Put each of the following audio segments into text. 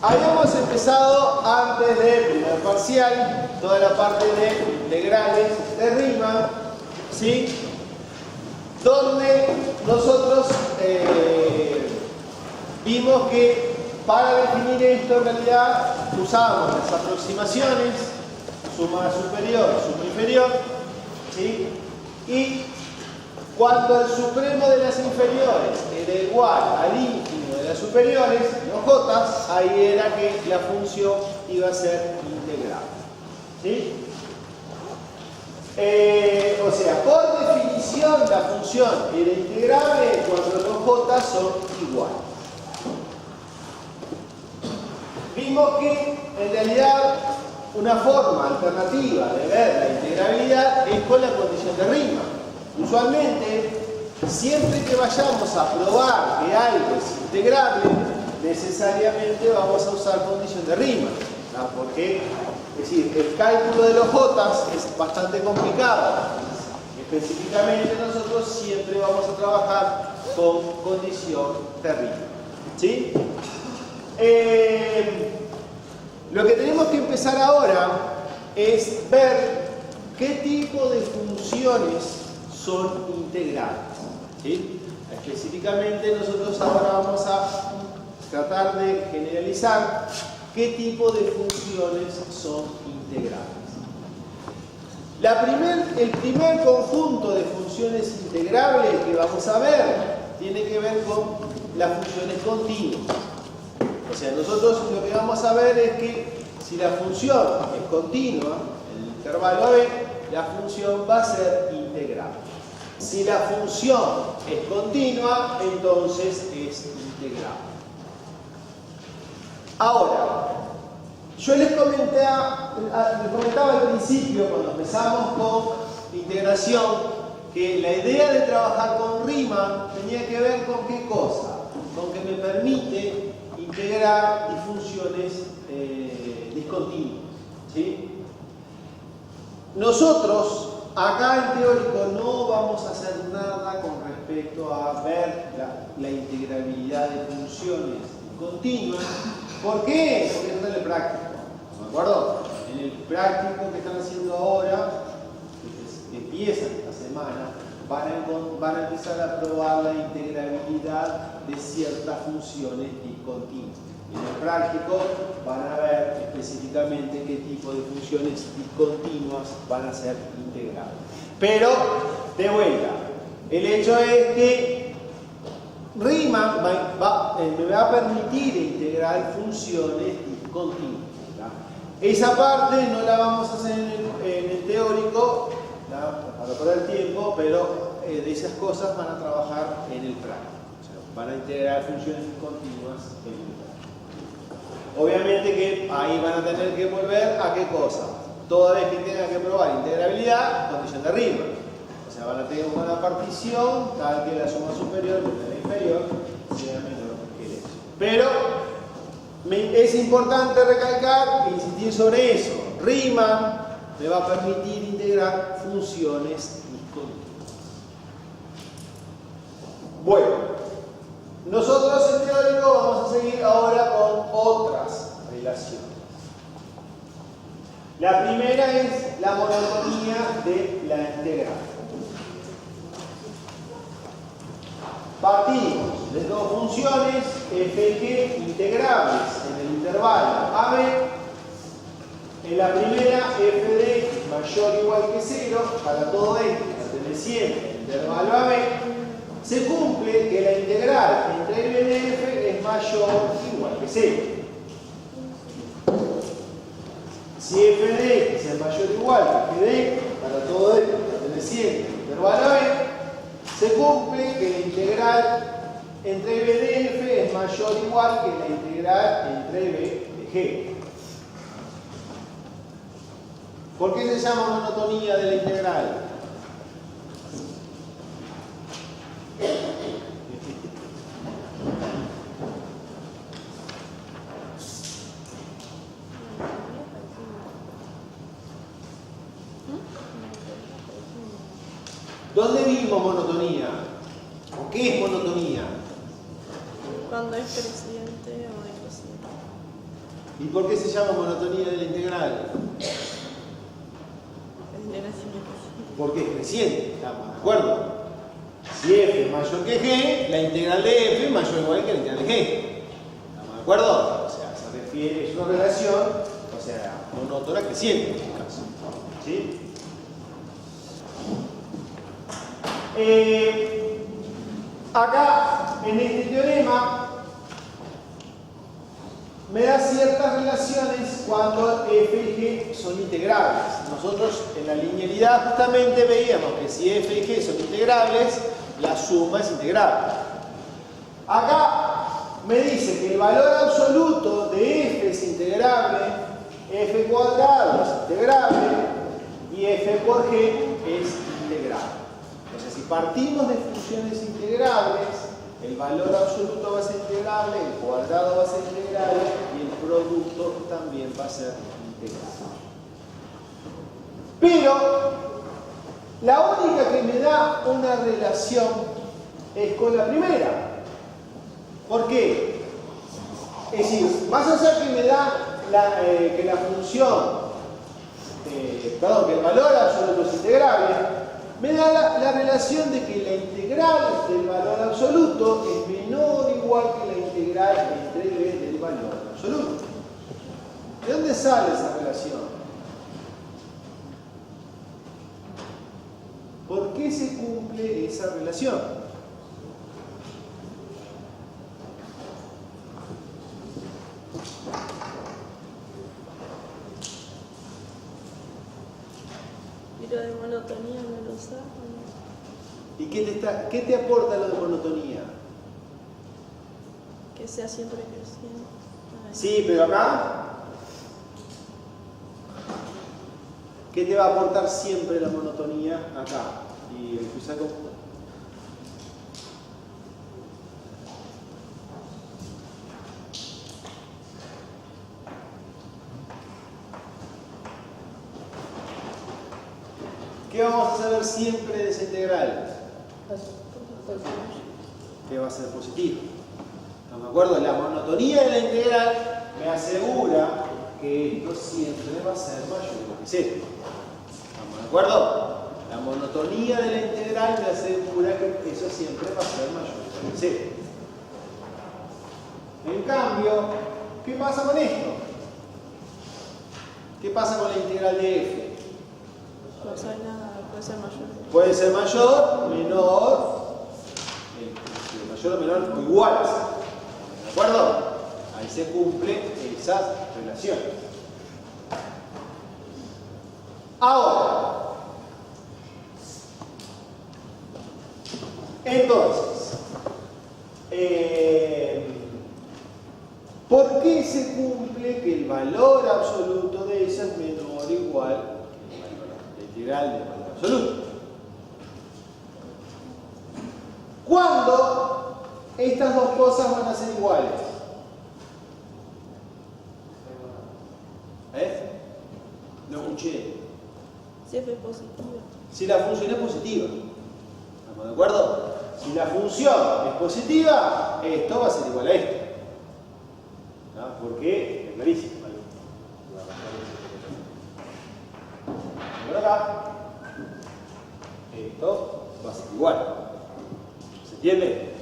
Habíamos empezado antes del primer parcial toda la parte de integrales de Riemann, ¿sí? Donde nosotros vimos que para definir esto en realidad usábamos las aproximaciones, suma superior, suma inferior, ¿sí? Y cuando el supremo de las inferiores era igual al ínfimo de las superiores, los j, ahí era que la función iba a ser integrable, ¿sí? O sea, por definición la función era integrable cuando los j son iguales. Vimos que en realidad una forma alternativa de ver la integrabilidad es con la condición de Riemann. Usualmente, siempre que vayamos a probar que algo es integrable, necesariamente vamos a usar condición de Riemann, ¿no? Porque, es decir, el cálculo de los j es bastante complicado. Específicamente nosotros siempre vamos a trabajar con condición de Riemann, ¿sí? Lo que tenemos que empezar ahora es ver qué tipo de funciones son integrales, ¿sí? Específicamente nosotros ahora vamos a tratar de generalizar qué tipo de funciones son integrales. El primer conjunto de funciones integrables que vamos a ver tiene que ver con las funciones continuas. O sea, nosotros lo que vamos a ver es que si la función es continua en el intervalo AB, la función va a ser integrable. Si la función es continua, entonces es integrable. Ahora, yo les comentaba al principio, cuando empezamos con integración, que la idea de trabajar con Riemann tenía que ver con qué cosa, con que me permite integrar funciones discontinuas, ¿sí? Nosotros acá en teórico no vamos a hacer nada con respecto a ver la integrabilidad de funciones continuas. ¿Por qué? Porque es en el práctico, ¿de acuerdo? En el práctico que están haciendo ahora, que empieza esta semana, van a empezar a probar la integrabilidad de ciertas funciones discontinuas. En el práctico van a ver específicamente qué tipo de funciones discontinuas van a ser integrables. Pero, de vuelta, el hecho es que Riemann me va a permitir integrar funciones discontinuas, ¿verdad? Esa parte no la vamos a hacer en el teórico, ¿verdad? Para perder tiempo, pero de esas cosas van a trabajar en el práctico. O sea, van a integrar funciones discontinuas en el práctico. Obviamente que ahí van a tener que volver a qué cosa. Toda vez que tengan que probar integrabilidad, condición de Riemann. O sea, van a tener una partición tal que la suma superior menos la inferior sea menor que eso. Pero es importante recalcar e insistir sobre eso. Riemann me va a permitir integrar funciones discontinuas. Bueno. Nosotros en teórico vamos a seguir ahora con otras relaciones. La primera es la monotonía de la integral. Partimos de dos funciones f(g) integrables en el intervalo AB. En la primera f de x mayor o igual que 0 para todo x perteneciente al intervalo AB. Se cumple que la integral entre b de f es mayor o igual que 0. Si f de x es mayor o igual que f de x para todo x perteneciente al intervalo AB, se cumple que la integral entre b de f es mayor o igual que la integral entre b de g. ¿Por qué se llama monotonía de la integral? ¿Dónde vimos monotonía? ¿O qué es monotonía? Cuando es creciente o decreciente. ¿Y por qué se llama monotonía de la integral? Porque es creciente, ¿estamos de acuerdo? Si f es mayor que g, la integral de f es mayor o igual que la integral de g. ¿Estamos de acuerdo? O sea, se refiere, es una relación, o sea, monótona creciente en este caso. ¿Sí? Acá, en este teorema, me da ciertas relaciones cuando f y g son integrables. Nosotros en la linealidad justamente veíamos que si f y g son integrables, la suma es integrable. Acá me dice que el valor absoluto de f es integrable, f cuadrado es integrable y f por g es integrable. Entonces, si partimos de funciones integrables, el valor absoluto va a ser integrable, el cuadrado va a ser integrable y el producto también va a ser integrable. Pero la única que me da una relación es con la primera. ¿Por qué? Es decir, más allá que me da que la función, que el valor absoluto es integrable, me da la relación de que la integral del valor absoluto es menor o igual que la integral entre b del valor absoluto. ¿De dónde sale esa relación? ¿Por qué se cumple esa relación? ¿Y lo de monotonía no lo usas? ¿Y qué te aporta lo de monotonía? Que sea siempre creciente. Sí, pero acá, ¿qué te va a aportar siempre la monotonía acá? Y empieza con... ¿Qué vamos a saber siempre de esa integral? Que va a ser positivo. ¿Estamos de acuerdo? La monotonía de la integral me asegura que esto siempre va a ser mayor que 0. ¿Estamos de acuerdo? La monotonía de la integral me asegura que eso siempre va a ser mayor que 0. En cambio, ¿qué pasa con esto? ¿Qué pasa con la integral de f? No sabe nada, puede ser mayor. Puede ser mayor, menor, mayor o menor o igual. ¿De acuerdo? Ahí se cumplen esas relaciones. Ahora, entonces, ¿por qué se cumple que el valor absoluto de esa es menor o igual que el valor integral del valor absoluto? ¿Cuándo estas dos cosas van a ser iguales? No escuché. Si f es positiva. Si la función es positiva. ¿Estamos de acuerdo? Si la función es positiva, esto va a ser igual a esto. ¿No? Porque es clarísimo. Por acá, esto va a ser igual. ¿Se entiende?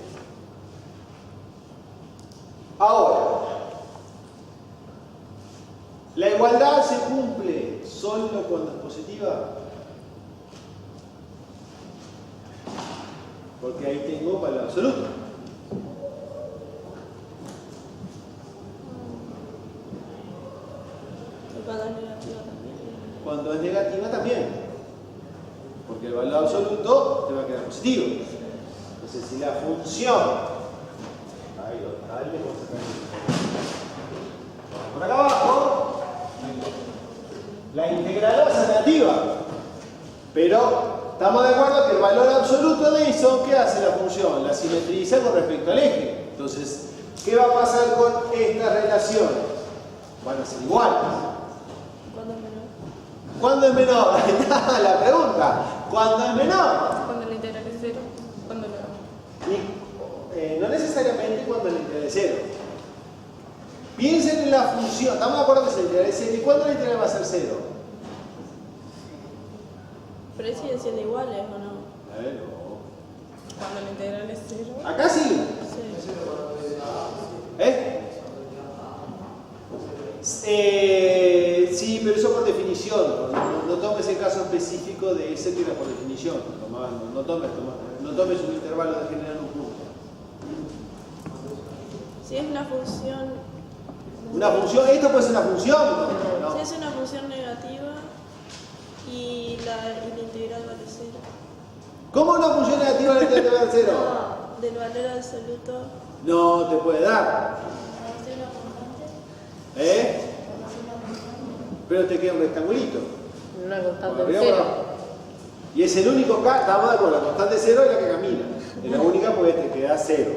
Ahora, ¿la igualdad se cumple solo cuando es positiva? Porque ahí tengo valor absoluto. Y cuando es negativa también. Cuando es negativa también. Porque el valor absoluto te va a quedar positivo. Entonces, si la función... Ahí lo dale, por acá abajo, la integral va a ser negativa. Pero estamos de acuerdo que el valor absoluto de eso, ¿qué hace la función? La simetriza con respecto al eje. Entonces, ¿qué va a pasar con estas relaciones? Van a ser iguales. ¿Cuándo es menor? ¿Cuándo es menor? Ahí está la pregunta. ¿Cuándo es menor? Cuando la integral es 0. Cuando no. No necesariamente cuando la integral es 0. Piensen en en la función. ¿Estamos de acuerdo que se integral es 0? ¿Y cuándo la integral va a ser 0? Pero siguen siendo iguales, ¿o no? No. Cuando la integral es 0. Acá sí. Sí. Sí, pero eso por definición. No tomes el caso específico de ese que era por definición. No tomes un intervalo de generar un punto. Si es una función. Una función, esto puede ser una función. No. Si es una función negativa y la integral vale 0. ¿Cómo una función negativa la integral vale 0? No, del valor absoluto. No te puede dar. Pero te queda un rectangulito. Una constante Bueno, cero. y es el único caso, estamos de acuerdo, la constante 0 es la que camina. Es la única porque te queda 0.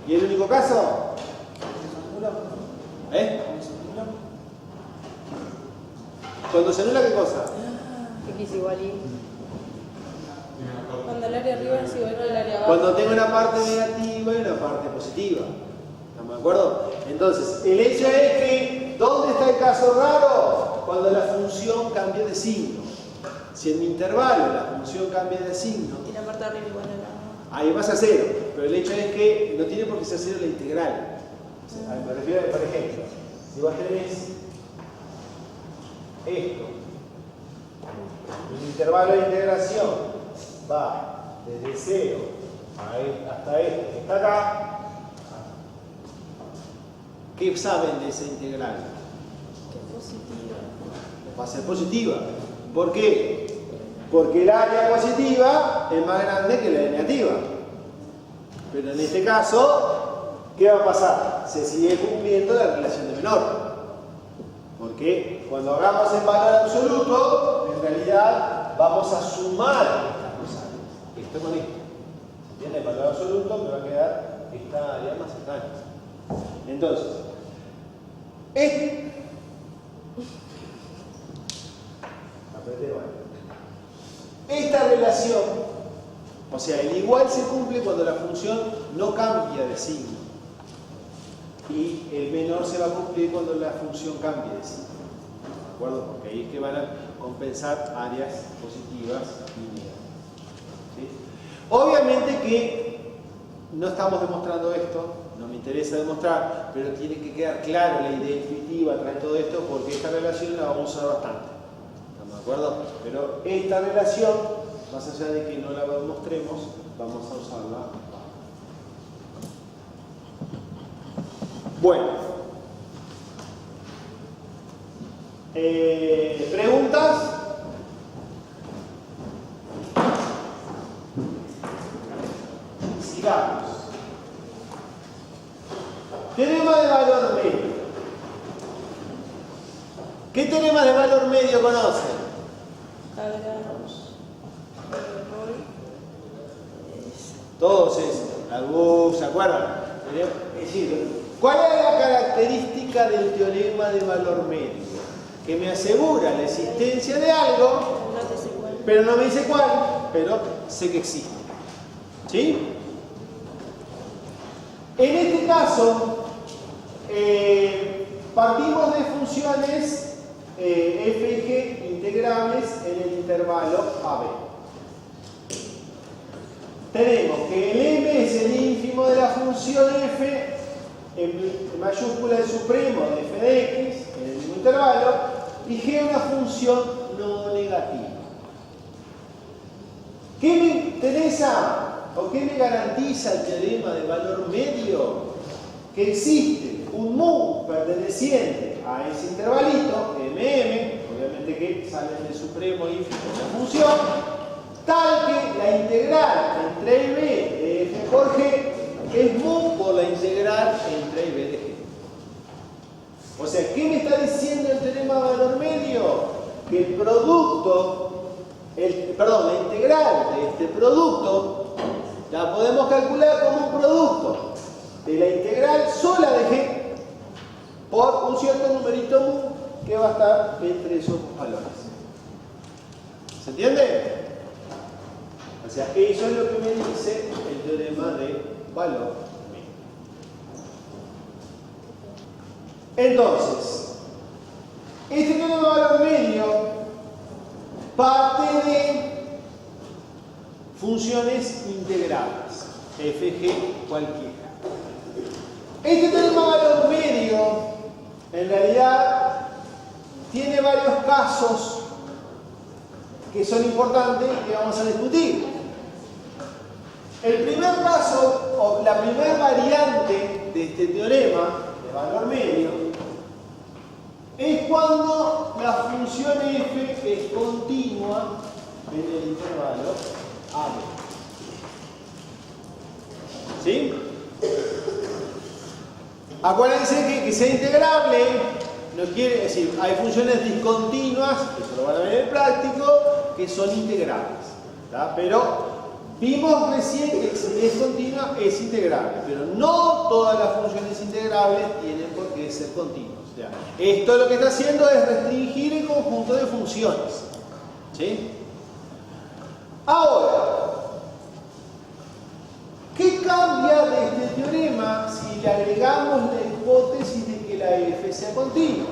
¿Y el único caso? Cuando se anula, ¿qué cosa? X igual y. Cuando el área arriba es igual que el área abajo. Cuando tengo una parte negativa y una parte positiva. ¿Estamos de acuerdo? Entonces, el hecho es que, ¿dónde está el caso raro? Cuando la función cambia de signo. Si en mi intervalo la función cambia de signo, Y la parte de arriba igual a la. ahí vas a 0. Pero el hecho es que no tiene por qué ser 0 la integral. O sea, me refiero, por ejemplo, si vos tenés esto, el intervalo de integración va desde 0 hasta este que está acá. ¿Qué saben de esa integral? Que es positiva. Va a ser positiva. ¿Por qué? Porque el área positiva es más grande que la negativa. Pero en este caso, ¿qué va a pasar? Se sigue cumpliendo la relación de menor. Porque cuando hagamos en valor absoluto, en realidad vamos a sumar estas cosas. Esto con esto. ¿Entiendes? El valor absoluto me va a quedar esta área más esta área. Entonces, esta relación, o sea, el igual se cumple cuando la función no cambia de signo. Y el menor se va a cumplir cuando la función cambie de signo. ¿De acuerdo? Porque ahí es que van a compensar áreas positivas y negativas. ¿Sí? Obviamente que no estamos demostrando esto, no me interesa demostrar, pero tiene que quedar claro la idea intuitiva atrás de todo esto, porque esta relación la vamos a usar bastante. ¿Estamos de acuerdo? Pero esta relación, más allá de que no la demostremos, vamos a usarla. Bueno. ¿Preguntas? Sigamos. Teorema de valor medio. ¿Qué teorema de valor medio conocen? Lagrange, Roy. Todos esos. ¿Se acuerdan? Es decir, ¿cuál es la característica del teorema de valor medio? Que me asegura la existencia de algo, No te sé cuál. pero no me dice cuál, pero sé que existe. ¿Sí? En este caso, partimos de funciones f y g integrables en el intervalo AB. Tenemos que el m es el ínfimo de la función f en mayúscula el supremo de f de x en el mismo intervalo y g es una función no negativa. ¿Qué me interesa o qué me garantiza el teorema de valor medio? Que existe un mu perteneciente a ese intervalito, mm, obviamente que sale del supremo ínfimo de la función, tal que la integral entre b de f por g es mu por la integral entre b de g. O sea, ¿qué me está diciendo el teorema de valor medio? Que el producto, la integral de este producto la podemos calcular como un producto de la integral sola de g por un cierto numerito mu que va a estar entre esos valores. ¿Se entiende? O sea, eso es lo que me dice el teorema de valor medio. Entonces, este teorema de valor medio parte de funciones integrables, f, g, cualquiera. Este teorema de valor medio, en realidad, tiene varios casos que son importantes y que vamos a discutir. El primer caso, o la primera variante de este teorema de valor medio, es cuando la función f es continua en el intervalo a b. ¿Sí? Acuérdense que sea integrable no quiere decir, hay funciones discontinuas, eso lo van a ver en el práctico, que son integrables. ¿Tá? Pero vimos recién que si es continua es integrable, pero no todas las funciones integrables tienen por qué ser continuas. ¿Ya? Esto lo que está haciendo es restringir el conjunto de funciones. ¿Sí? Ahora, ¿qué cambia de este teorema si le agregamos la hipótesis de que la f sea continua?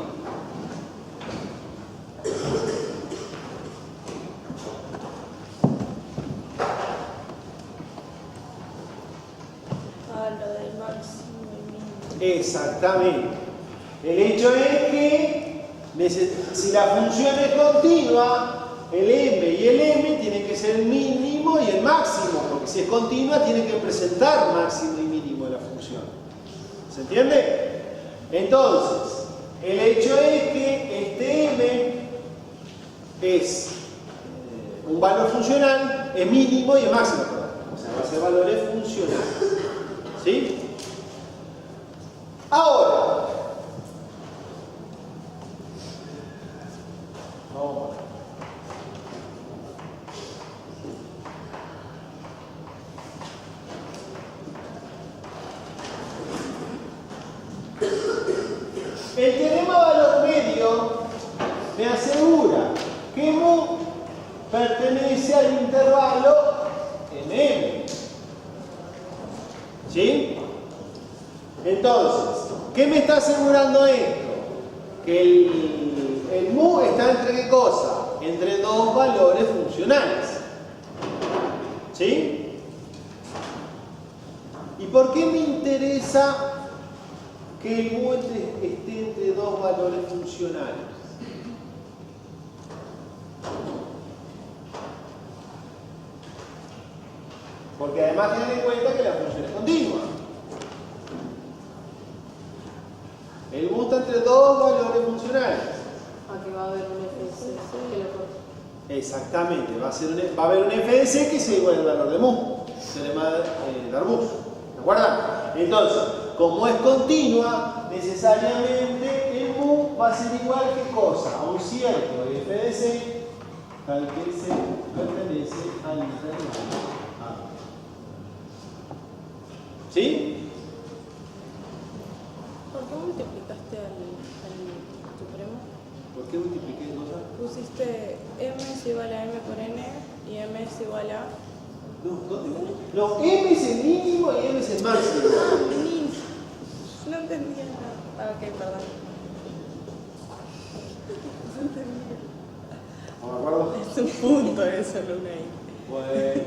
Lo del máximo y mínimo. Exactamente. El hecho es que si la función es continua, el m y el m tienen que ser mínimo y el máximo, porque si es continua tienen que presentar máximo y mínimo de la función. ¿Se entiende? Entonces, el hecho es que este m es un valor funcional, es mínimo y es máximo, o sea, va a ser valores funcionales. ¿Sí? Ahora, vamos. El teorema valor medio me asegura que mu pertenece al intervalo mm. ¿Sí? Entonces, ¿qué me está asegurando esto? Que el mu está entre ¿qué cosa? Entre dos valores funcionales. ¿Sí? ¿Y por qué me interesa que el mu esté entre dos valores funcionales? Porque además tienen en cuenta que la función es continua. El mu está entre dos valores funcionales. Aquí va a haber un fc que lo corta. Exactamente, va a haber un fc que sea igual al valor de mu. Teorema de Darboux. ¿De acuerdo? Entonces, como es continua, necesariamente el mu va a ser igual que cosa, a un cierto f de c, al que se pertenece al intervalo A. ¿Sí? ¿Por qué multiplicaste al supremo? ¿Por qué multipliqué cosas? Pusiste m es igual a m por n y m es igual a... No, m es el mínimo y m es el máximo. Mínimo. No entendía nada. Ah, ok, perdón. No entendía. ¿No me acuerdo? Es un punto eso, no una i. Bueno.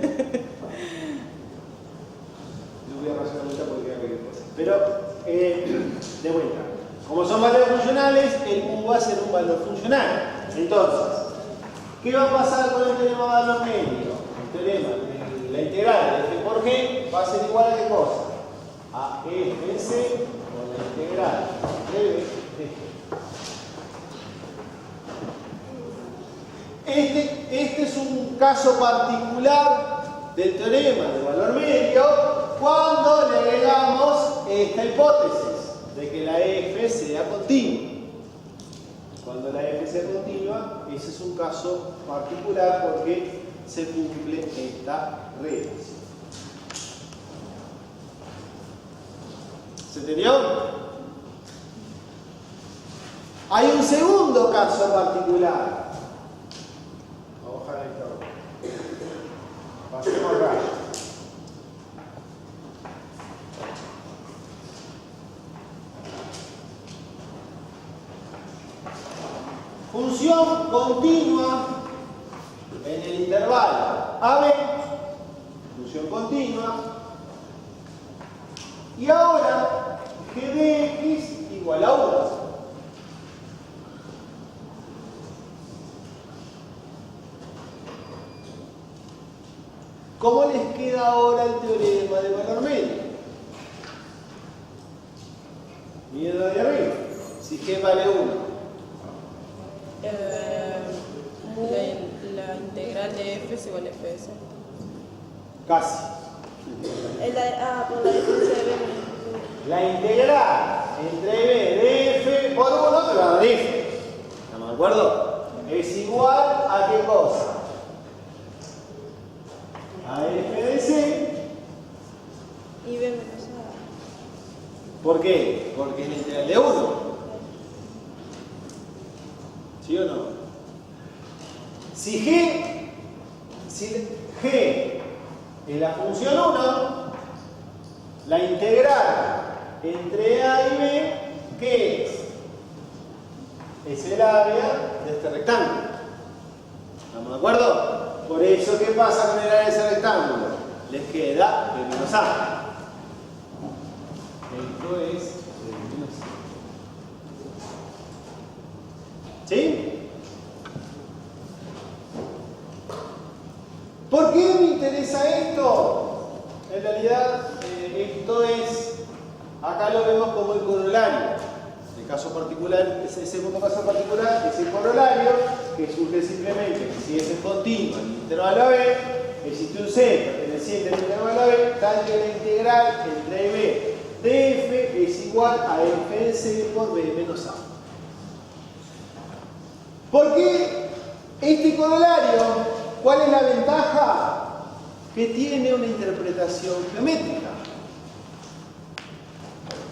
No voy a razonar mucho porque queda cualquier cosa. Pero, de vuelta. Como son valores funcionales, el mu va a ser un valor funcional. Entonces, ¿qué va a pasar con el teorema de valor medio? El teorema de la integral de f por g va a ser igual a ¿qué cosa? A fc con la integral de b de g. Este es un caso particular del teorema de valor medio cuando le agregamos esta hipótesis de que la f sea continua. Cuando la f sea continua, ese es un caso particular porque se cumple esta regla. ¿Se entendió? Hay un segundo caso particular. Vamos a bajar esto. Pasemos acá. Función continua en el intervalo AB, función continua. Y ahora g de x igual a 1. ¿Cómo les queda ahora el teorema de valor medio? Miren lo de arriba. Si g vale 1. La integral de f es igual a f de c. Casi. Por la diferencia de b. La integral entre b de f por 1 te va a dar f. ¿Estamos de acuerdo? Es igual a qué cosa? A f de c. Y b menos a. ¿Por qué? Porque es la integral de 1. ¿Sí o no? Si g es la función 1, la integral entre a y b, ¿qué es? Es el área de este rectángulo. ¿Estamos de acuerdo? Por eso, ¿qué pasa con el área de ese rectángulo? Les queda b menos a. Esto es b menos a. ¿Sí? ¿Por qué me interesa esto? En realidad, esto es, acá lo vemos como el corolario. El caso particular, ese segundo caso particular es el corolario, que surge simplemente que si f es continuo en el intervalo AB, existe un c perteneciente al intervalo AB, tal que la integral entre b de f es igual a f de c por b menos a. ¿Por qué este corolario? ¿Cuál es la ventaja? Que tiene una interpretación geométrica.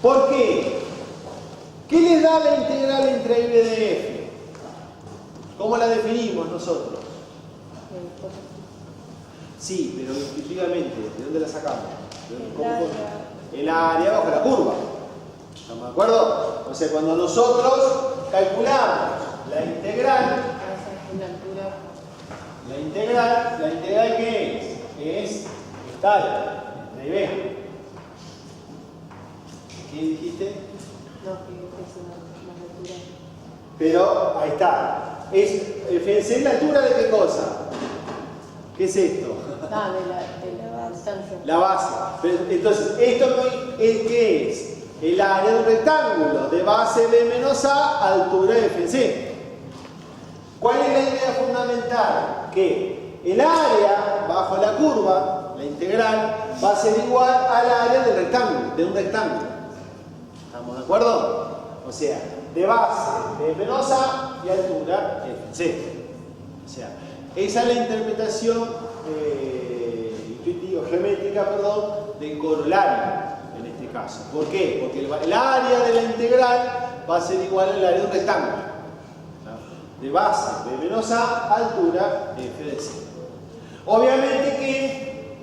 ¿Por qué? ¿Qué les da la integral entre b de f? ¿Cómo la definimos nosotros? Sí, pero intuitivamente, ¿de dónde la sacamos? El área bajo la curva. ¿Estamos de acuerdo? O sea, cuando nosotros calculamos la integral, ¿la integral qué es? Es esta área, entre b. ¿Qué dijiste? No, que es una altura. Pero ahí está. Fíjense la altura de qué cosa. ¿Qué es esto? Ah, de la distancia. La base. Entonces, ¿esto qué es? El área de un rectángulo de base b menos a, altura de fc. ¿Cuál es la idea fundamental? Que el área bajo la curva, la integral, va a ser igual al área del rectángulo, de un rectángulo. ¿Estamos de acuerdo? O sea, de base b menos a y altura fc. O sea, esa es la interpretación geométrica, del corolario en este caso. ¿Por qué? Porque el área de la integral va a ser igual al área de un rectángulo. De base b menos a, altura f de c. Obviamente que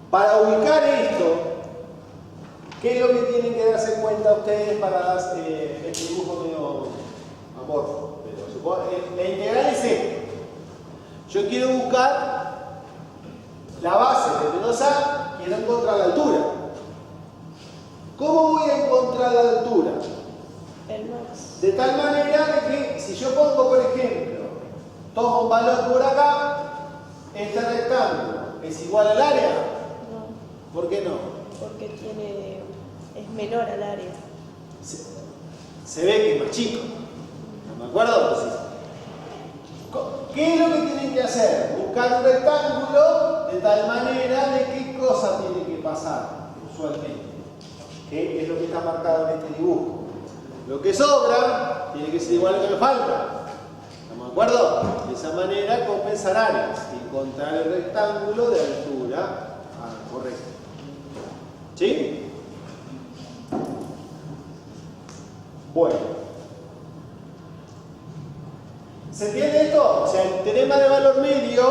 para ubicar esto, ¿qué es lo que tienen que darse cuenta ustedes para este dibujo medio amorfo? La integral es esto. Yo quiero buscar la base de menos a, quiero encontrar la altura. ¿Cómo voy a encontrar la altura? El max. De tal manera de que si yo pongo, por ejemplo, tomo un valor por acá, este rectángulo es igual al área. No, ¿Por qué no? porque es menor al área. Se ve que es más chico. ¿No me acuerdo? Entonces, ¿qué es lo que tienen que hacer? Buscar un rectángulo de tal manera de qué cosa tiene que pasar usualmente. ¿Qué es lo que está marcado en este dibujo? Lo que sobra tiene que ser igual a lo que me falta. ¿Estamos de acuerdo? De esa manera compensar áreas y encontrar el rectángulo de altura correcta. ¿Sí? Bueno. ¿Se entiende esto? O sea, el teorema de valor medio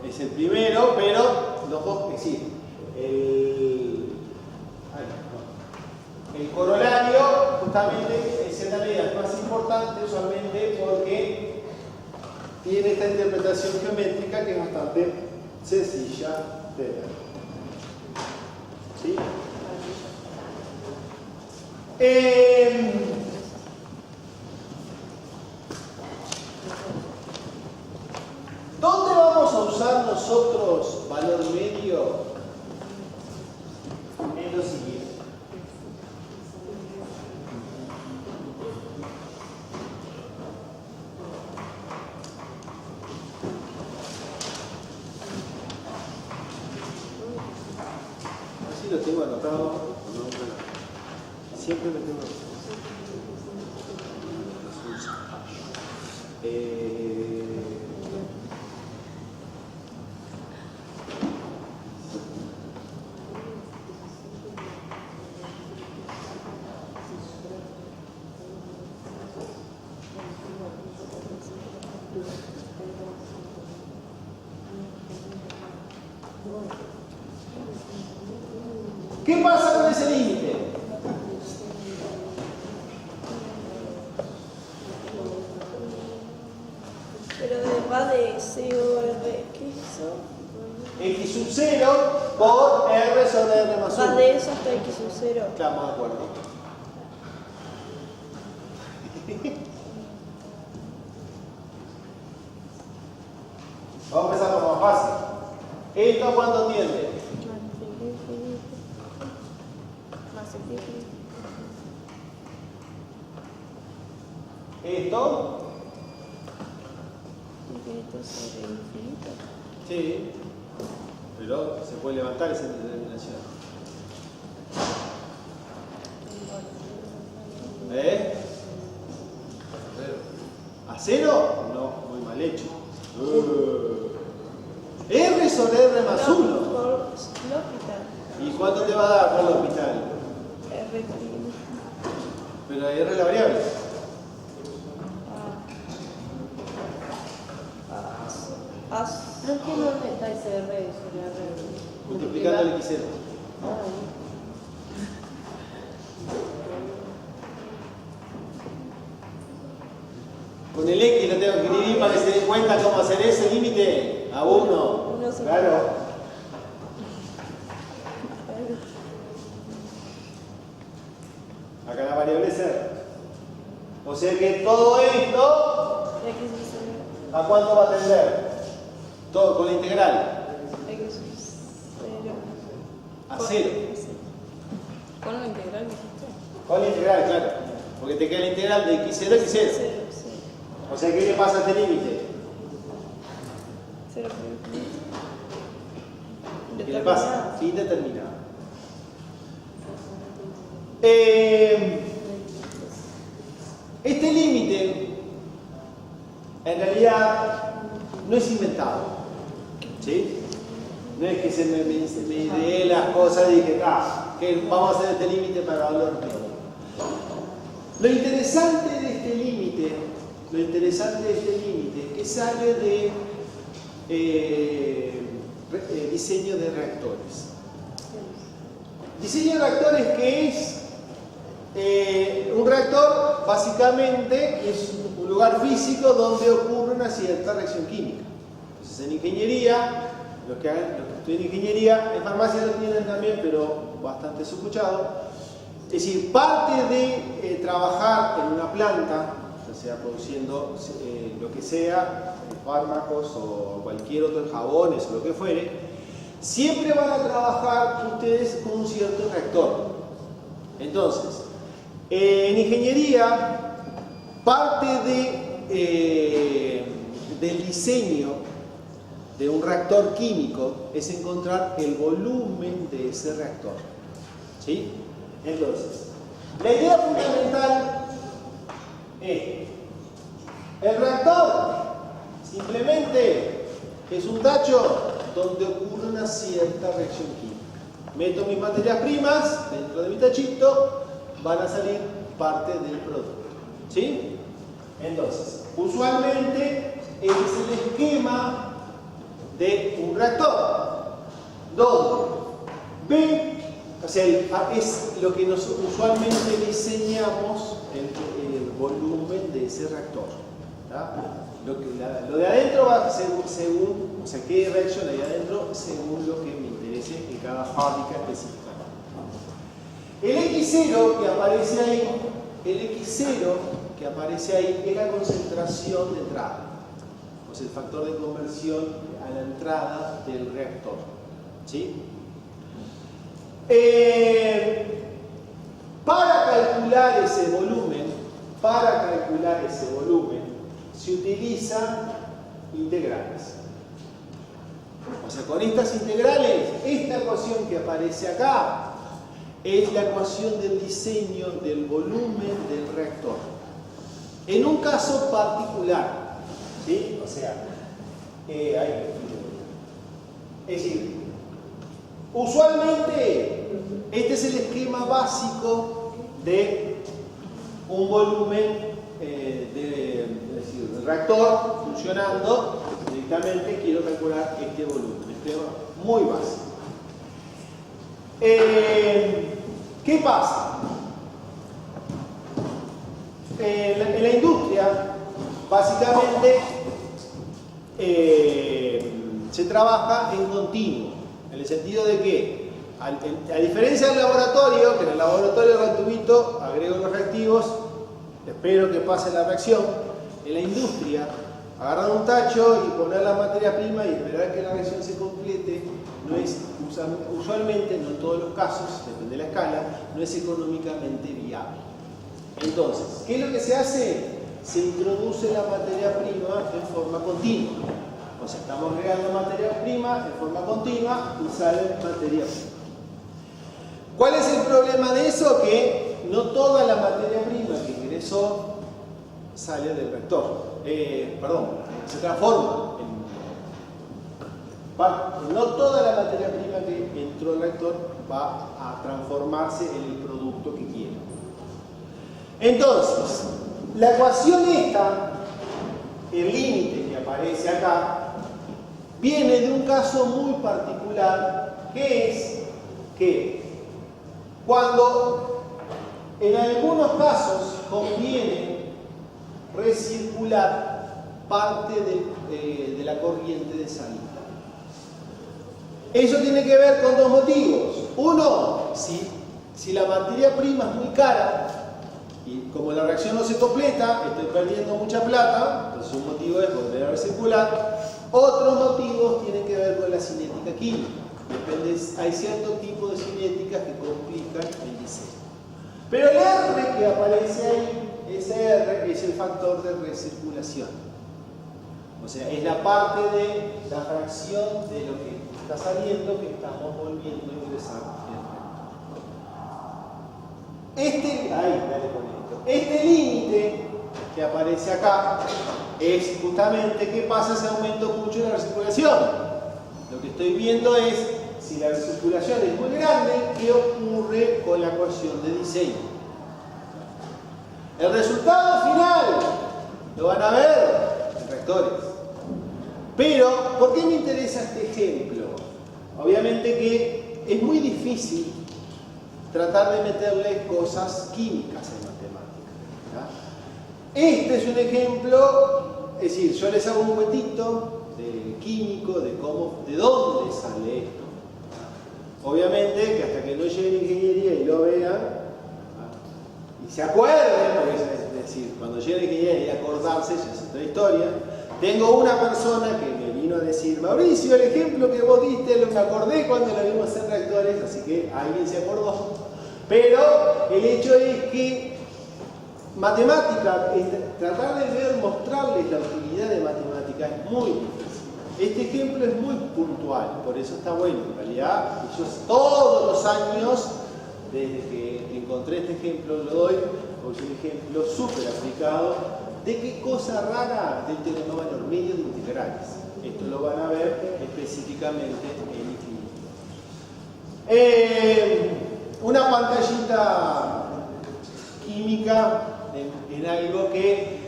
es el primero, pero los dos, es decir, el corolario justamente en cierta medida es más importante importante usualmente porque tiene esta interpretación geométrica que es bastante sencilla de ver. ¿Sí? ¿Dónde vamos a usar nosotros valor medio? En lo siguiente. Así lo tengo anotado. Siempre me tengo ¿qué pasa con ese límite? Pero va de C o R, ¿qué es eso? X sub 0 por R sobre R más 1. Va de eso hasta X sub 0. Claro, de acuerdo. Vamos a empezar con lo más fácil. ¿Esto a cuánto tiende? Más infinito. ¿Esto? Infinito sobre infinito. Sí. Pero se puede levantar esa determinación. ¿Eh? ¿A cero? No, muy mal hecho. R sobre R más 1. Por L'Hopital. ¿Y cuánto te va a dar por L'Hopital? R'. Pero R es la variable. ¿No es que no está ese R sobre R? Multiplicando el X0. Con el X lo tengo que escribir para que se den cuenta cómo hacer ese límite a 1. Claro. Acá la variable es R. O sea que todo esto, X sub ¿a cuánto va a tender? Todo con la integral. 0. X sub 0. A 0. ¿Con la integral dijiste? Con la integral, claro. Porque te queda la integral de X0 a X0. 0, sí. O sea, ¿qué le pasa a este límite? 0 por infinito. ¿Qué le pasa? Fin determinado. Este límite, en realidad, no es inventado. ¿Sí? No es que se me ideé las cosas y dije, que vamos a hacer este límite para valor medio. Lo interesante de este límite, es que sale de diseño de reactores. Diseño de reactores, que es un reactor, básicamente es un lugar físico donde ocurre una cierta reacción química. Entonces, en ingeniería, los que estudian ingeniería, en farmacia lo tienen también, pero bastante escuchado. Es decir, parte de trabajar en una planta, ya sea produciendo lo que sea, fármacos o cualquier otro, jabones o lo que fuere, siempre van a trabajar ustedes con un cierto reactor. Entonces, en ingeniería, parte del diseño de un reactor químico es encontrar el volumen de ese reactor. ¿Sí? Entonces, la idea fundamental es: el reactor simplemente es un tacho donde ocurre una cierta reacción química. Meto mis materias primas dentro de mi tachito, van a salir parte del producto. ¿Sí? Entonces, usualmente ese es el esquema de un reactor, donde B, o sea, es lo que nosotros usualmente diseñamos, volumen de ese reactor. ¿Tá? Lo de adentro va según, o sea, qué reacción hay adentro según lo que me interese en cada fábrica específica. El X0 que aparece ahí, es la concentración de entrada, o sea, el factor de conversión a la entrada del reactor. ¿Sí? Para calcular ese volumen, se utilizan integrales. O sea, con estas integrales, esta ecuación que aparece acá es la ecuación del diseño del volumen del reactor. En un caso particular, ¿sí? O sea, es decir, usualmente este es el esquema básico de un volumen es decir, el reactor funcionando directamente. Quiero calcular este volumen, esquema muy básico. ¿Qué pasa? En la industria, básicamente, se trabaja en continuo, en el sentido de que, a diferencia del laboratorio, que en el laboratorio del tubito agrego los reactivos, espero que pase la reacción, en la industria, agarrar un tacho y poner la materia prima y esperar que la reacción se complete, no es, usualmente, no en todos los casos, depende de la escala, no es económicamente viable. Entonces, ¿qué es lo que se hace? Se introduce la materia prima en forma continua. O sea, estamos regando materia prima en forma continua y sale materia prima. ¿Cuál es el problema de eso? Que no toda la materia prima que ingresó sale del reactor. Se transforma. No toda la materia prima que entró al reactor va a transformarse en el producto que quiere. Entonces, la ecuación esta, el límite que aparece acá, viene de un caso muy particular, que es que cuando en algunos casos conviene recircular parte de la corriente de salida. Eso tiene que ver con dos motivos. Uno, si la materia prima es muy cara y como la reacción no se completa, estoy perdiendo mucha plata, entonces un motivo es volver a recircular. Otros motivos tienen que ver con la cinética química. Hay cierto tipo de cinéticas que complican el diseño. Pero el R que aparece ahí, ese R es el factor de recirculación. O sea, es la parte de la fracción de lo que está saliendo que estamos volviendo a ingresar en el reactor. Este límite que aparece acá es justamente qué pasa si aumento mucho la recirculación. Lo que estoy viendo es si la recirculación es muy grande, ¿qué ocurre con la ecuación de diseño? El resultado final lo van a ver en reactores. Pero, ¿por qué me interesa este ejemplo? Obviamente que es muy difícil tratar de meterle cosas químicas en matemáticas. Este es un ejemplo, es decir, yo les hago un cuentito de químico, de dónde sale esto. Obviamente que hasta que no llegue a ingeniería y lo vean, y se acuerden, porque es decir, cuando llegue a ingeniería y acordarse, ya es otra historia. Tengo una persona que me vino a decir, Mauricio, el ejemplo que vos diste lo me acordé cuando lo vimos en reactores, así que alguien se acordó. Pero el hecho es que matemática, tratar de mostrarles la utilidad de matemática es muy difícil. Este ejemplo es muy puntual, por eso está bueno. En realidad, yo todos los años, desde que encontré este ejemplo, lo doy, porque es un ejemplo súper aplicado. ¿De qué cosa rara? Del teorema medio de integrales. Esto lo van a ver específicamente en infinito. Una pantallita química en algo que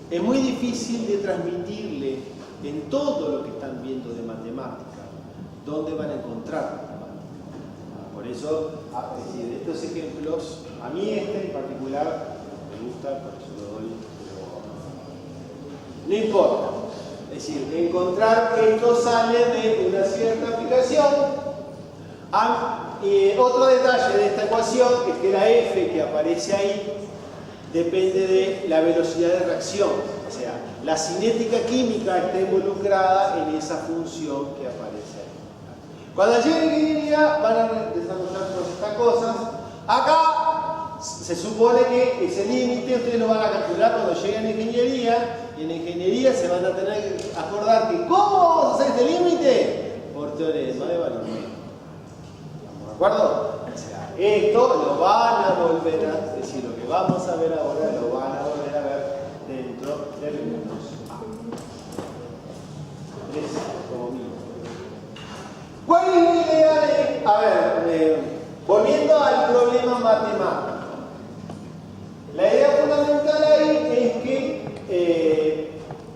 es muy difícil de transmitirle en todo lo que están viendo de matemática. ¿Dónde van a encontrar matemática? Por eso, es decir, estos ejemplos, a mí este en particular, gusta, por eso lo doy, pero no importa. Es decir, encontrar que esto sale de una cierta aplicación. Otro detalle de esta ecuación es que la f que aparece ahí depende de la velocidad de reacción. O sea, la cinética química está involucrada en esa función que aparece ahí. Cuando lleguen a ingeniería van a desarrollar todas estas cosas. Acá se supone que ese límite ustedes lo van a calcular cuando lleguen a ingeniería. Y en ingeniería se van a tener que acordar que ¿cómo vamos a hacer este límite? Por teorema de valor medio. ¿Estamos de acuerdo? O sea, esto lo van a volver a, es decir, lo que vamos a ver ahora lo van a volver a ver dentro del menos A. 3 como mínimo. ¿Cuál es la idea de, a ver, volviendo al problema matemático? La idea fundamental ahí es que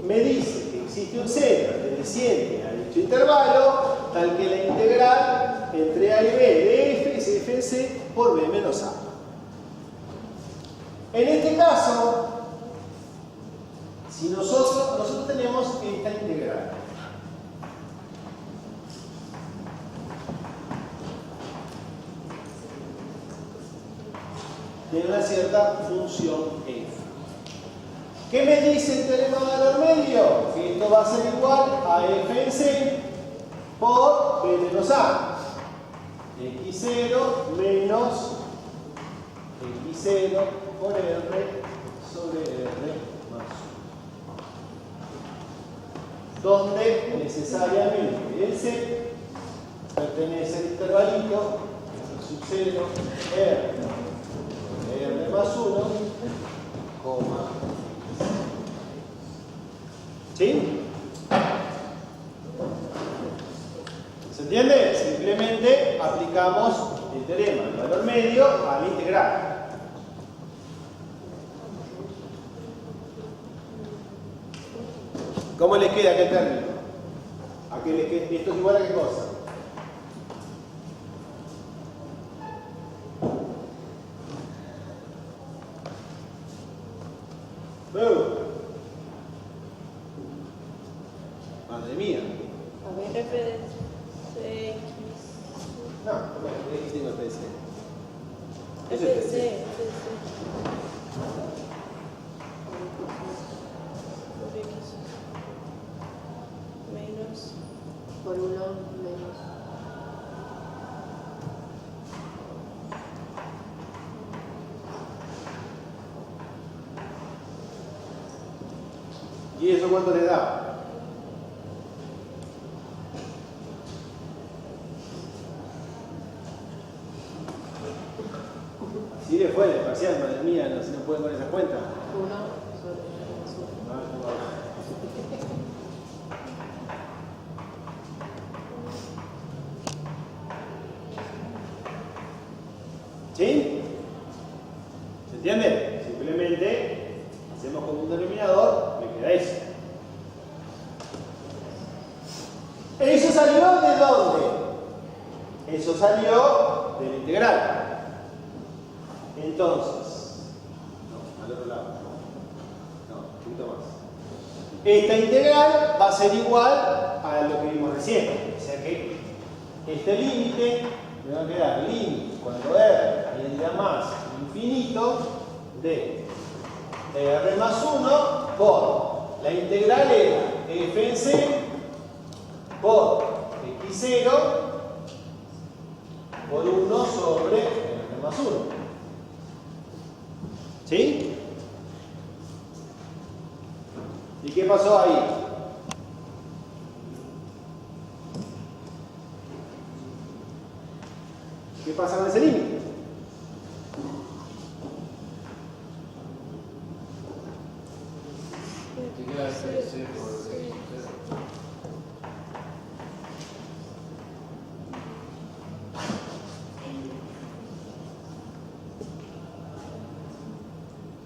me dice que existe un centro perteneciente a dicho intervalo, tal que la integral entre A y B de f es f en c por b menos a. En este caso, si nosotros tenemos esta integral. De una cierta función f. ¿Qué me dice el teorema de valor medio? Que esto va a ser igual a f en c por b menos a. x0 menos x0 por r sobre r más 1. Donde necesariamente el c pertenece al intervalito sub 0 r más 1, coma. ¿Sí? ¿Se entiende? Simplemente aplicamos el teorema del valor medio a la integral. ¿Cómo les queda aquel término? ¿Esto es igual a qué cosa? Madre mía. A ver, f de cx. No, X tengo el PC. f de c. Por x. Menos. por 1 menos. ¿Y eso cuánto le da? Así le fue el parcial, madre mía, no, si no pueden con esa cuenta. 1 sobre menos 1. ¿Sí? ¿Se entiende? Simplemente hacemos como un denominador, me queda eso. ¿Eso salió de dónde? Eso salió de la integral. Entonces, no, al otro lado. No, un poquito más. Esta integral va a ser igual a lo que vimos recién. O sea que este límite me va a quedar límite cuando r tiende a más infinito de r más 1 por la integral era f en c por x0 por 1 sobre r más 1. ¿Sí? ¿Y qué pasó ahí? ¿Qué pasa con ese límite?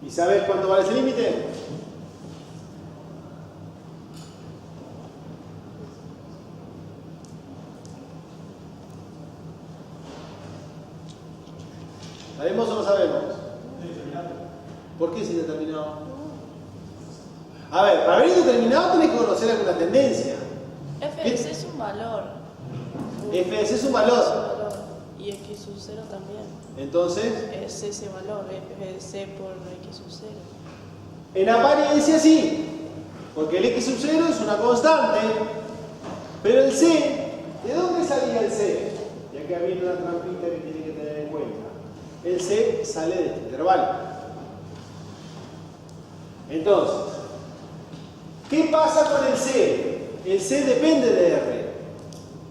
¿Y sabes cuánto vale ese límite? ¿Sabemos o no sabemos? ¿Por qué es indeterminado? A ver, para ver indeterminado tenés que conocer alguna tendencia. F de C es un valor. F de C es un valor. Y X sub 0 también. Entonces, Es ese valor, F de C por X sub 0. en apariencia sí, porque el X sub 0 es una constante, pero el C, ¿de dónde salía el C? Y acá viene una trampita que tiene que tener en cuenta. El C sale de este intervalo. Entonces, ¿qué pasa con el C? El C depende de R,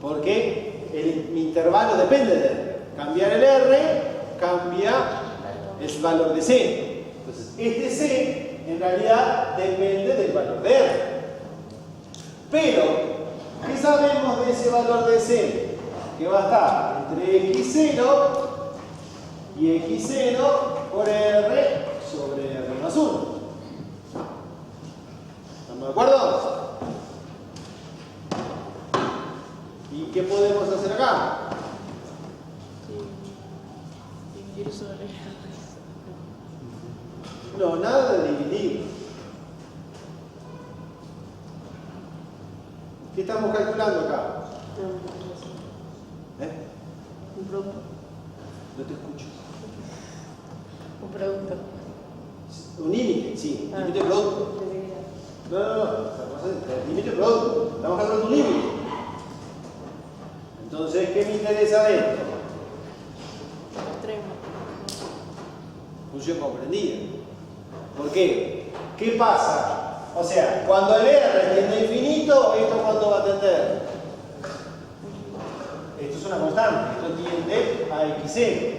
porque mi intervalo depende de R. Cambiar el R cambia el valor de C. Entonces, este C en realidad depende del valor de R. Pero, ¿qué sabemos de ese valor de C? Que va a estar entre X0 y X0 por R sobre R más 1. ¿Estamos de acuerdo? ¿Y qué podemos hacer acá? Dividir sobre R. No, nada de dividir. ¿Qué estamos calculando acá? ¿Eh? Un producto. No te escucho. Un producto. Un límite, sí. Límite de producto. No. Límite de producto. Estamos calculando un límite. Entonces, ¿qué me interesa de esto? Extremo. Función comprendida. ¿Por qué? ¿Qué pasa? O sea, cuando el R tiende a infinito, ¿esto cuánto va a tender? Esto es una constante, esto tiende a x0.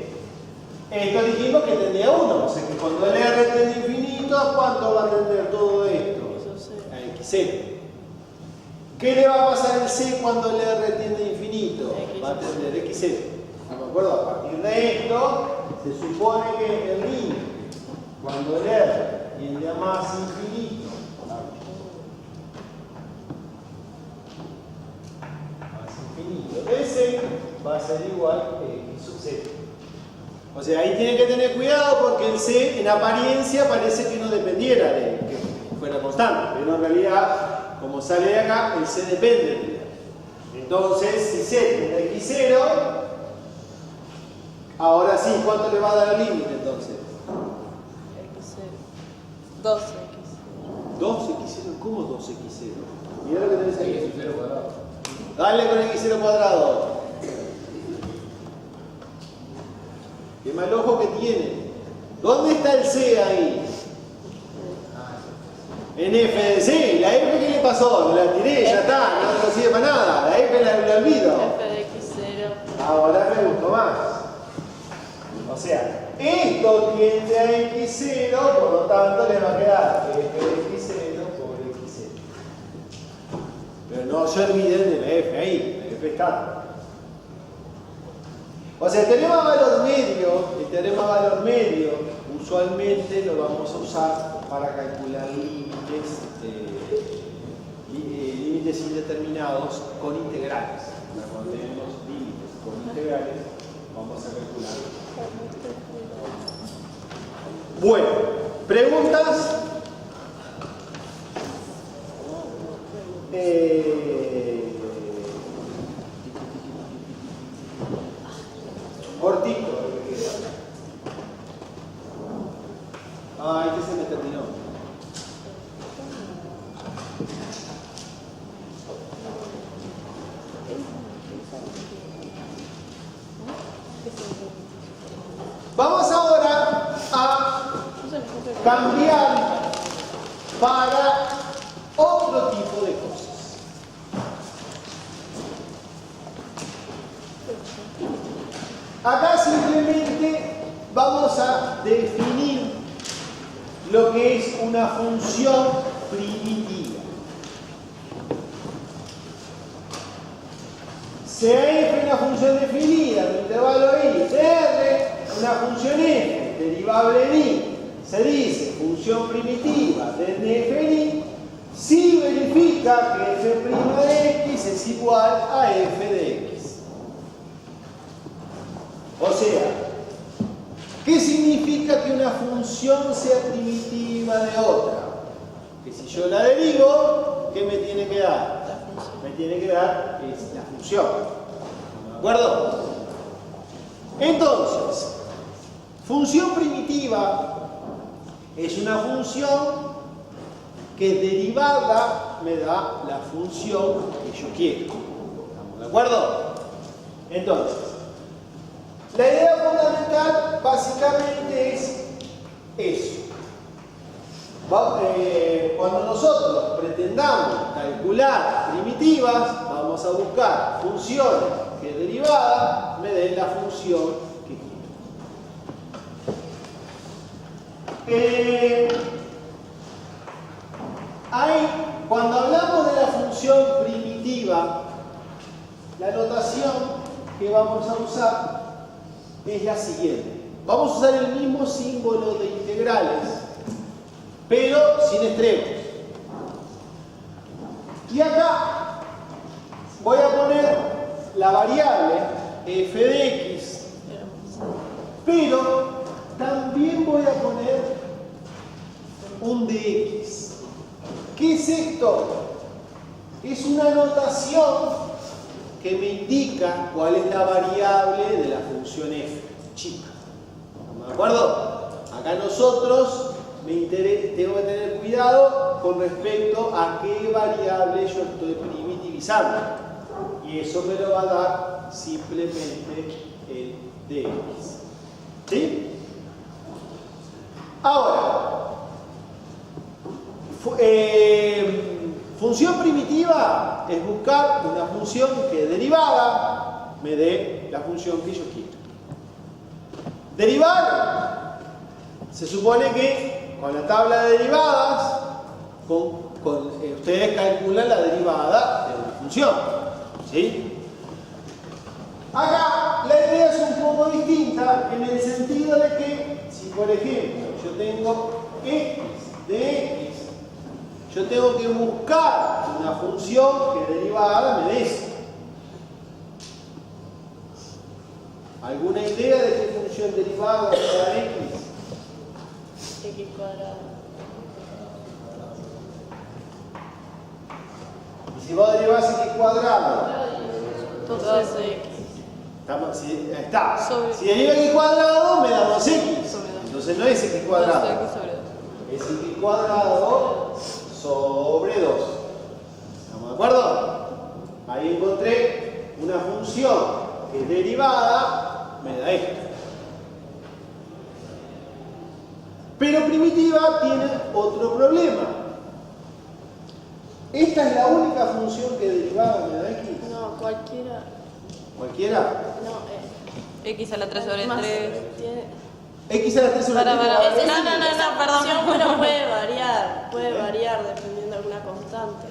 Esto dijimos que tendía a 1, o sea que cuando el R tiende a infinito, ¿a cuánto va a tender todo esto? A x0. ¿Qué le va a pasar al C cuando el R tiende a infinito? Va a tender x0. ¿No me acuerdo? A partir de esto, se supone que el límite, cuando el R tiende a más infinito, el C va a ser igual que x sub 0. O sea, ahí tienen que tener cuidado porque el C en apariencia parece que no dependiera de que fuera constante, pero en realidad, como sale de acá, el C depende de él. Entonces, si C tiende a x0, ahora sí, ¿cuánto le va a dar el límite entonces? X0. 2X0. 2x0, ¿cómo 2x0? Mirá lo que tenés ahí. x0 cuadrado. Dale con x0 cuadrado. Qué mal ojo que tiene. ¿Dónde está el C ahí? En F de C. ¿La F qué le pasó? Me la tiré, ya está, no sirve para nada. La F la olvido. F de X0. Ahora me gustó más. O sea, esto tiende a x0, por lo tanto le va a quedar f de x0 por x0. Pero no se olviden de la f ahí, la f está. O sea, el teorema valor medio, usualmente lo vamos a usar para calcular límites indeterminados con integrales. Cuando tenemos límites con integrales, vamos a calcular. Bueno, ¿preguntas? Cortito. Este se me terminó. Vamos ahora a cambiar para otro tipo de cosas. Acá simplemente vamos a definir lo que es una función primitiva. Sea f una función definida en el intervalo i de r, una función f derivable en i, se dice función primitiva de f en i, si verifica que f' de x es igual a f de x. O sea, ¿Qué significa que una función sea primitiva de otra? Que si yo la derivo, ¿qué me tiene que dar? Me tiene que dar la función. ¿De acuerdo? Entonces, función primitiva es una función que derivada me da la función que yo quiero. ¿Estamos de acuerdo? Entonces, la idea fundamental básicamente es eso. Cuando nosotros pretendamos calcular primitivas, vamos a buscar funciones que derivadas me den la función que quiero. Cuando hablamos de la función primitiva, la notación que vamos a usar es la siguiente. Vamos a usar el mismo símbolo de integrales, pero sin extremos. Y acá voy a poner la variable f de x, pero también voy a poner un dx. ¿Qué es esto? Es una notación que me indica cuál es la variable de la función f chica. ¿Estamos de acuerdo? Acá nosotros tengo que tener cuidado con respecto a qué variable yo estoy primitivizando. Y eso me lo va a dar simplemente el dx. ¿Sí? Ahora, función primitiva es buscar una función que derivada me dé la función que yo quiero. Derivar, se supone que con la tabla de derivadas, ustedes calculan la derivada de una función. ¿Sí? Acá la idea es un poco distinta en el sentido de que, si por ejemplo yo tengo x de x, yo tengo que buscar una función que derivada me dé eso. ¿Alguna idea de qué función derivada me da x? X cuadrado. Y si vos derivás x cuadrado, Todo eso x. Si deriva x cuadrado, me da 2x. Sobre 2. Entonces no es x cuadrado. 2x sobre 2. Es x cuadrado sobre 2. ¿Estamos de acuerdo? Ahí encontré una función que es derivada, me da esto. Pero primitiva tiene otro problema. ¿Esta es la única función que derivada me da x? No, cualquiera. ¿Cualquiera? No, X a la 3 sobre más 3. tiene. X a la 3 sobre 3. No, perdón. Pero puede variar dependiendo de alguna constante.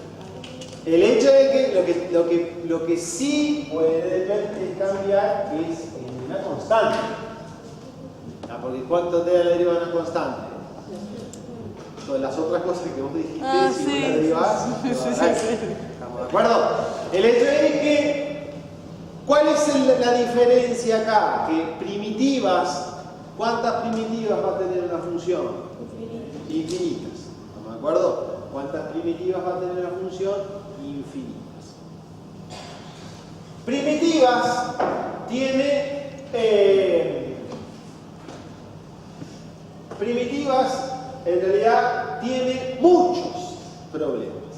El hecho de que lo que sí puede cambiar es en una constante. Porque ¿cuánto te da la derivada de una constante? Todas las otras cosas que vos dijiste, si vos la derivás, ¿estamos de acuerdo? El hecho es que, ¿cuál es la diferencia acá? Que primitivas, ¿cuántas primitivas va a tener una función? Infinitas. ¿Estamos de acuerdo? ¿Cuántas primitivas va a tener una función? Infinitas. Primitivas tiene primitivas en realidad tiene muchos problemas.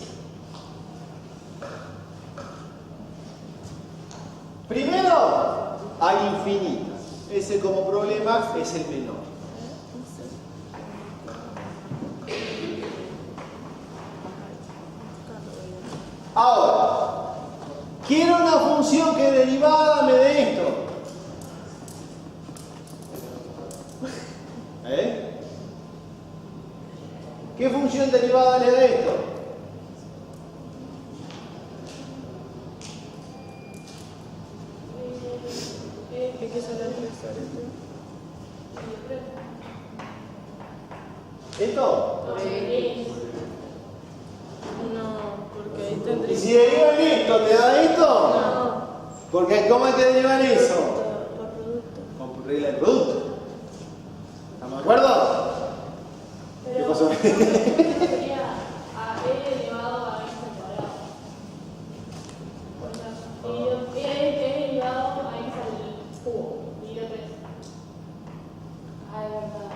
Primero, hay infinitas. Ese como problema es el menor. Ahora, quiero una función que derivada me dé esto. ¿Qué función derivada le da esto? ¿Esto? No, porque ahí ¿Y tendría. si derivan esto, te da esto? No, Porque ¿cómo hay que derivar eso? por producto. Con regla de producto. Sería a e elevado a x al cuadrado. Y e elevado a x al cubo, dividido 3. Ah, es verdad.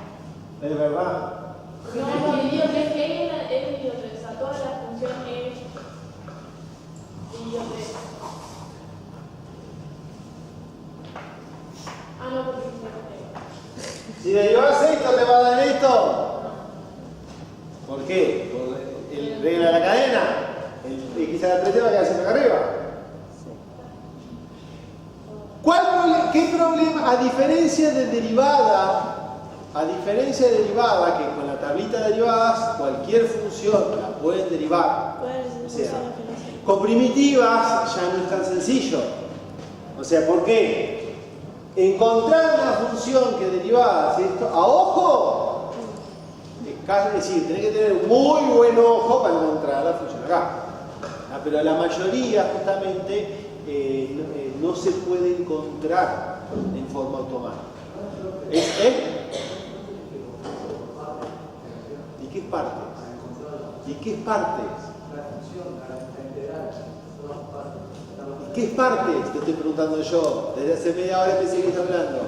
¿Es verdad? No, dividido 3, e dividido 3. O sea, toda la función e dividido 3. Ah, no, porque Si derivas esto, ¿te va a dar esto? ¿Por qué? Por el regla de la cadena. El x a la 3 va a quedar siempre acá arriba. ¿Qué problema? A diferencia de derivada, que con la tablita de derivadas cualquier función la pueden derivar. O sea, con primitivas ya no es tan sencillo. O sea, ¿por qué? Encontrar una función que derivada, ¿cierto? A ojo, es decir, tenés que tener muy buen ojo para encontrar la función acá. Pero la mayoría justamente no se puede encontrar en forma automática. ¿Y qué es parte? ¿Y qué es parte? ¿Qué es parte? Te estoy preguntando yo. Desde hace media hora que seguís hablando.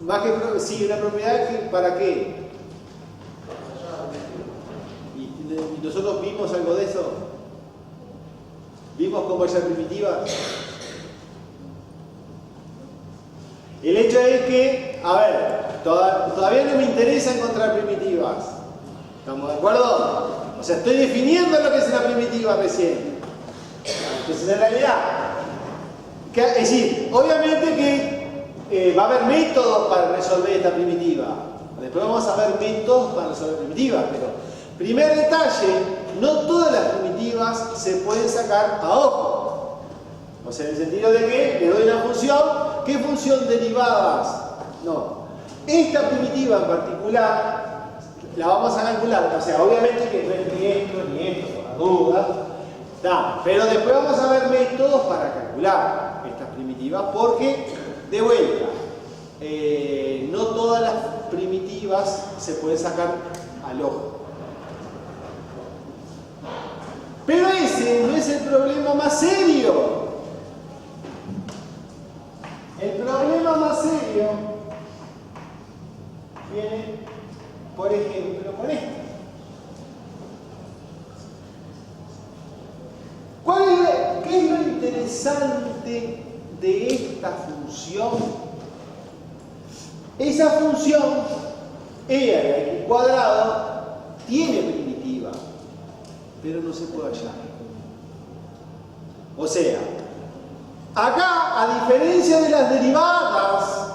Más que sí, una propiedad que ¿para qué? ¿Y nosotros vimos algo de eso? ¿Vimos cómo ella es primitiva? El hecho es que, a ver, todavía no me interesa encontrar primitivas. ¿Estamos de acuerdo? O sea, estoy definiendo lo que es una primitiva recién. Entonces, en realidad, es decir, obviamente que va a haber métodos para resolver esta primitiva. Después vamos a ver métodos para resolver primitivas, pero primer detalle, no todas las primitivas se pueden sacar a ojo. O sea, en el sentido de que le doy una función, ¿qué función derivadas? No. Esta primitiva en particular la vamos a calcular, o sea, obviamente que no es ni esto, por las dudas, pero después vamos a ver métodos para calcular estas primitivas, porque, de vuelta, no todas las primitivas se pueden sacar al ojo. Pero ese no es el problema más serio. El problema más serio viene, por ejemplo, con esto. ¿Qué es lo interesante de esta función? Esa función, e a la x cuadrado, tiene primitiva, pero no se puede hallar. O sea, acá, a diferencia de las derivadas,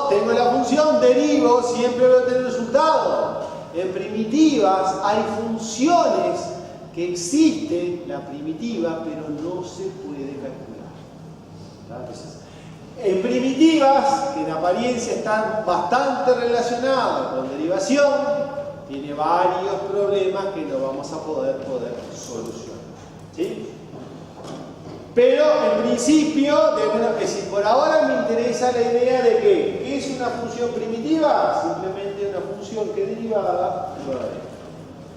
tengo la función, derivo, siempre voy a tener resultado. En primitivas hay funciones que existen, la primitiva, pero no se puede calcular. Entonces, en primitivas, que en apariencia están bastante relacionadas con derivación, tiene varios problemas que no vamos a poder solucionar. ¿Sí? Pero en principio, es decir, por ahora me interesa la idea de que ¿qué es una función primitiva? Simplemente una función que derivada no la deja.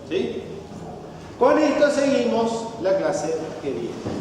¿Sí? Con esto seguimos la clase que viene.